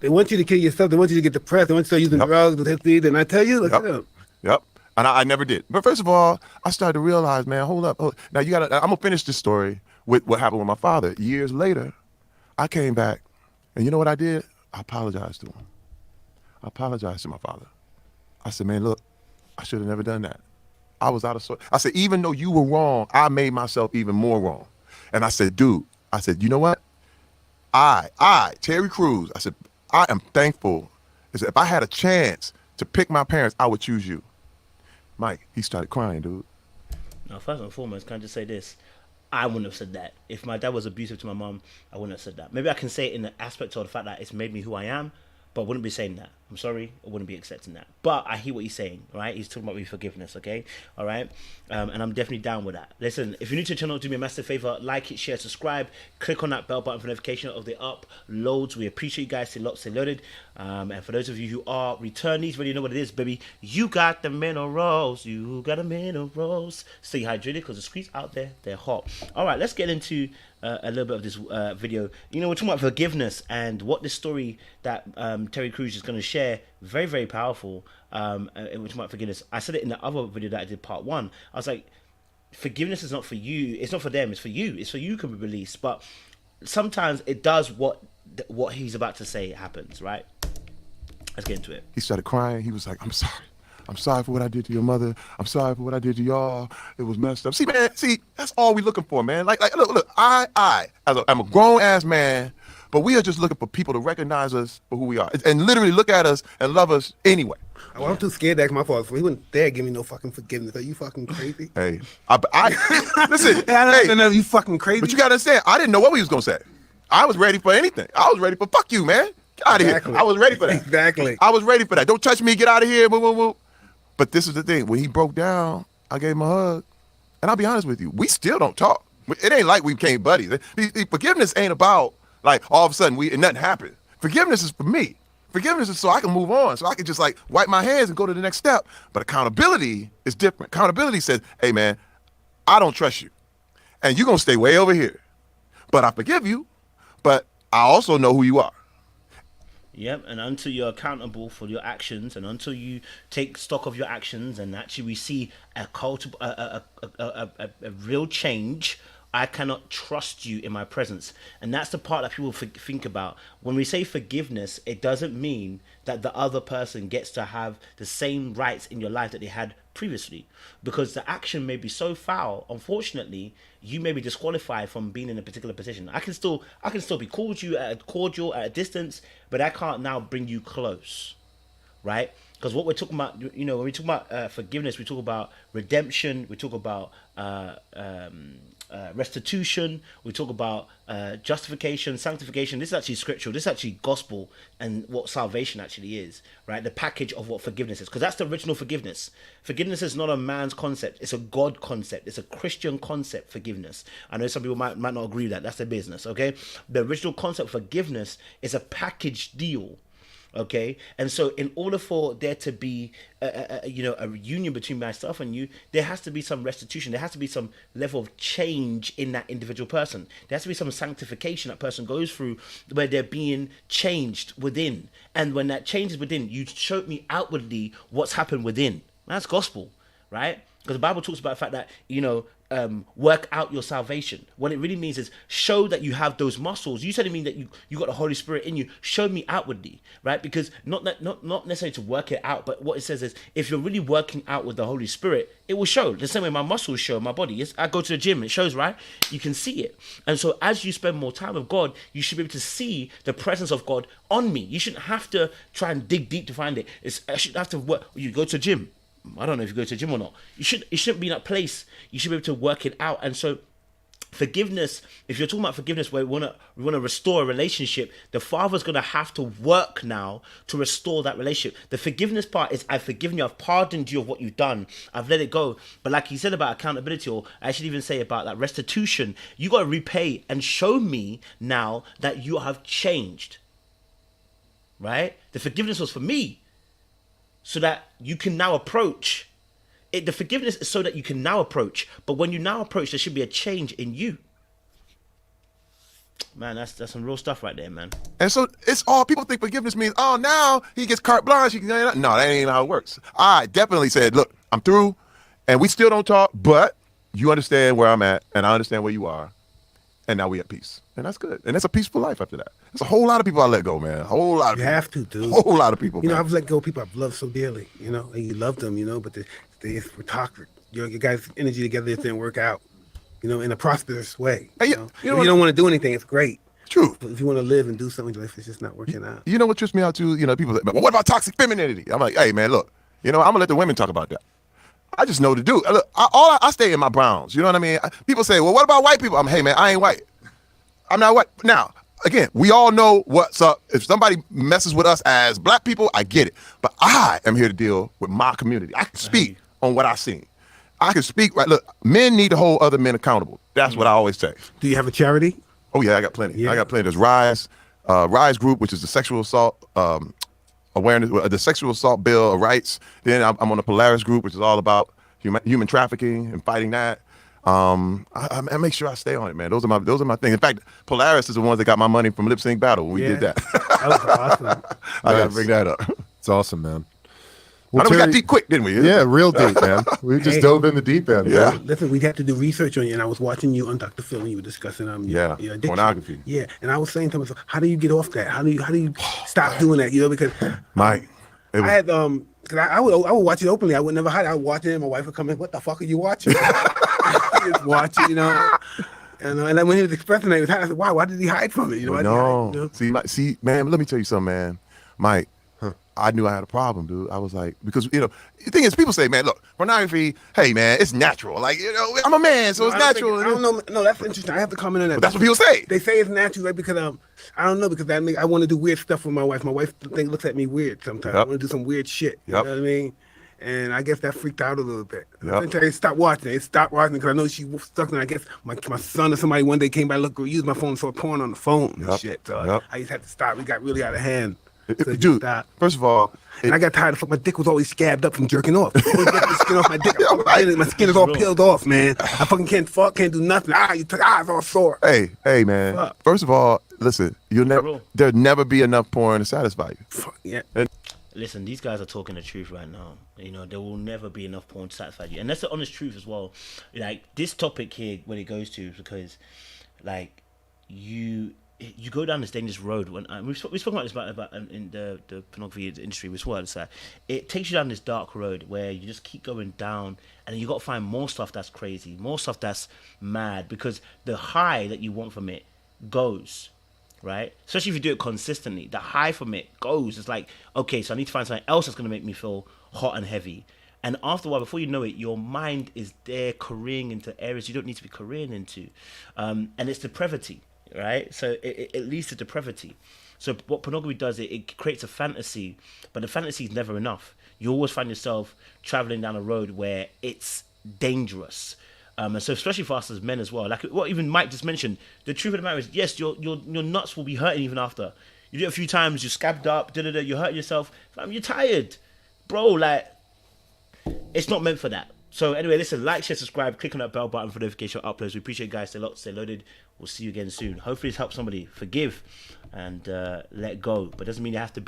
They want you to kill yourself. They want you to get depressed. They want you to start using drugs with his and I tell you, look at them. Yep. And I never did. But first of all, I started to realize, man, hold up. Now you gotta. I'm gonna finish this story with what happened with my father. Years later, I came back, and you know what I did? I apologized to him. I apologized to my father. I said, man, look, I should have never done that. I was out of sorts. I said, even though you were wrong, I made myself even more wrong. And I said, dude, I said, you know what? Terry Crews, I said, I am thankful. I said, if I had a chance to pick my parents, I would choose you. Mike, he started crying, dude. Now, first and foremost, can I just say this? I wouldn't have said that. If my dad was abusive to my mom, I wouldn't have said that. Maybe I can say it in the aspect of the fact that it's made me who I am, but I wouldn't be saying that. I'm sorry, I wouldn't be accepting that. But I hear what he's saying, right? He's talking about forgiveness, okay? All right? And I'm definitely down with that. Listen, if you're new to the channel, do me a massive favor. Like it, share, subscribe. Click on that bell button for notification of the uploads. We appreciate you guys. Stay locked, stay loaded. And for those of you who are returnees, really know what it is, baby. You got the minerals. You got the minerals. Stay hydrated because the streets out there, they're hot. All right, let's get into a little bit of this video. You know, we're talking about forgiveness and what this story that Terry Crews is going to share. Very, very powerful. We're talking about forgiveness. I said it in the other video that I did, part 1. I was like, forgiveness is not for you. It's not for them. It's for you. It's for you can be released. But sometimes it does what he's about to say happens, right? Let's get into it. He started crying. He was like, I'm sorry. I'm sorry for what I did to your mother. I'm sorry for what I did to y'all. It was messed up. See, man, that's all we looking for, man. Like look, I'm a grown-ass man, but we are just looking for people to recognize us for who we are and literally look at us and love us anyway. Well, I'm too scared to ask my father. He wouldn't dare give me no fucking forgiveness. Are you fucking crazy? Hey, I listen. No, you fucking crazy. But you gotta understand, I didn't know what he was gonna say. I was ready for anything. I was ready for fuck you, man. Get out of here. I was ready for that. Exactly. I was ready for that. Don't touch me. Get out of here. Woo, woo, woo. But this is the thing. When he broke down, I gave him a hug. And I'll be honest with you, we still don't talk. It ain't like we became buddies. Forgiveness ain't about like all of a sudden nothing happened. Forgiveness is for me. Forgiveness is so I can move on, so I can just like wipe my hands and go to the next step. But accountability is different. Accountability says, hey man, I don't trust you. And you're going to stay way over here. But I forgive you, but I also know who you are. Yep, and until you're accountable for your actions, and until you take stock of your actions, and actually we see a real change, I cannot trust you in my presence. And that's the part that people think about. When we say forgiveness, it doesn't mean that the other person gets to have the same rights in your life that they had previously, because the action may be so foul. Unfortunately, you may be disqualified from being in a particular position. I can still be cordial at a distance, but I can't now bring you close, right? Because what we're talking about, you know, when we talk about forgiveness, we talk about redemption, we talk about restitution, we talk about justification, sanctification. This is actually scriptural. This is actually gospel and what salvation actually is, right? The package of what forgiveness is, because that's the original forgiveness. Forgiveness is not a man's concept. It's a God concept. It's a Christian concept, forgiveness. I know some people might not agree with that. That's their business, okay? The original concept of forgiveness is a package deal. Okay, and so in order for there to be a union between myself and you, there has to be some restitution. There has to be some level of change in that individual person. There has to be some sanctification that person goes through where they're being changed within. And when that change is within, you show me outwardly what's happened within. That's gospel, right? Because the Bible talks about the fact that, you know, work out your salvation. What it really means is show that you have those muscles. You said it mean that you got the Holy Spirit in you. Show me outwardly, right? Because not necessarily to work it out, but what it says is if you're really working out with the Holy Spirit, it will show. The same way my muscles show my body. I go to the gym, it shows, right? You can see it. And so as you spend more time with God, you should be able to see the presence of God on me. You shouldn't have to try and dig deep to find it. I should have to work. You go to the gym. I don't know if you go to the gym or not. It shouldn't be in that place. You should be able to work it out. And so forgiveness, if you're talking about forgiveness where we want to restore a relationship, the Father's going to have to work now to restore that relationship. The forgiveness part is I've forgiven you, I've pardoned you of what you've done, I've let it go. But like he said about accountability, or I should even say about like restitution, you got to repay and show me now that you have changed, right? The forgiveness was for me, so that you can now approach it. The forgiveness is so that you can now approach. But when you now approach, there should be a change in you. Man, that's some real stuff right there, man. And so it's all people think forgiveness means, oh, now he gets carte blanche. He can, no, that ain't how it works. I definitely said, look, I'm through, and we still don't talk, but you understand where I'm at, and I understand where you are, and now we at peace. And that's good. And that's a peaceful life after that. There's a whole lot of people I let go, man. A whole lot of You people. have to, dude. A whole lot of people, You know, man. I've let go of people I've loved so dearly, you know, and you love them, you know, but they were toxic. Your guys' energy together just didn't work out, you know, in a prosperous way. Hey, You you know? know If what- you don't want to do anything, it's great. True. But if you want to live and do something in your life, it's just not working out. You know what trips me out too? You know, people say, but what about toxic femininity? I'm like, hey, man, look, you know, I'm gonna let the women talk about that. I just know to do. Look, I stay in my browns. You know what I mean? People say, well, what about white people? Hey, man, I ain't white. I'm not white. Now, again, we all know what's up. If somebody messes with us as black people, I get it. But I am here to deal with my community. I can speak on what I've seen. I can speak, right? Look, men need to hold other men accountable. That's what I always say. Do you have a charity? Oh, yeah, I got plenty. Yeah. I got plenty. There's Rise Group, which is the sexual assault awareness, the sexual assault bill of rights. Then I'm on the Polaris Group, which is all about human trafficking and fighting that. I make sure I stay on it, man. Those are my things. In fact, Polaris is the ones that got my money from Lip Sync Battle when we did that. That was awesome. I gotta Nice. bring that up. It's awesome, man. I Well, know we got Terry- deep quick, didn't we? Yeah, real deep, man. We just Hey. dove in the deep end. Yeah. man. Listen, we'd have to do research on you, and I was watching you on Dr. Phil, and you were discussing Yeah, your addiction. pornography. Yeah, and I was saying to myself, how do you get off that? How do you stop doing that? You know, because Mike. It I was, had because I would watch it openly. I would never hide it. I would watch it, and my wife would come in. What the fuck are you watching? Just watch it, you know. And then when he was expressing that, he was hiding. I said, why did he hide from it? You know, why did he hide, you know? See, man, let me tell you something, man. Mike, I knew I had a problem, dude. I was like, because, you know, the thing is, people say, man, look, pornography, hey, man, it's natural. Like, you know, I'm a man, so it's I don't think- natural. I don't know. No, that's interesting. I have to comment on that. But that's what people say. They say it's natural, right? Because I don't know, because I want to do weird stuff with my wife. My wife looks at me weird sometimes. I Yep. want to do some weird shit. You Yep. know what I mean? And I guess that freaked out a little bit. Yep. I tell you, stop watching it. Stop watching because I know she was stuck. And I guess my son or somebody one day came by, used my phone, saw porn on the phone and Yep. shit. So Yep. I just had to stop. We got really out of hand. So just Dude, stop. first of all, And I got tired of my dick was always scabbed up from jerking off. I always get the skin off my dick. My skin is all peeled off, man. I fucking can't fuck, can't do nothing. It's all sore. hey, man. Fuck. First of all, listen, Bro. there'll never be enough porn to satisfy you. Fuck, yeah. Listen, these guys are talking the truth right now. You know, there will never be enough porn to satisfy you, and that's the honest truth as well. Like this topic here, when it goes to, is because, like, you go down this dangerous road. When we've spoken about this about in the pornography industry, we spoke about this. It takes you down this dark road where you just keep going down, and you got to find more stuff that's crazy, more stuff that's mad, because the high that you want from it goes. Right, especially if you do it consistently, the high from it goes. It's like, okay, so I need to find something else that's going to make me feel hot and heavy. And after a while, before you know it, your mind is there careering into areas you don't need to be careering into, and it's depravity, right? So it leads to depravity. So what pornography does, it creates a fantasy, but the fantasy is never enough. You always find yourself traveling down a road where it's dangerous. And so especially for us as men as well, like what even Mike just mentioned, the truth of the matter is, yes, your nuts will be hurting even after. You do it a few times, you're scabbed up, you're hurting yourself, you're tired. Bro, like, it's not meant for that. So anyway, listen, like, share, subscribe, click on that bell button for notification of uploads. We appreciate you guys. Stay locked, stay loaded. We'll see you again soon. Hopefully this helps somebody forgive and let go. But it doesn't mean you have to be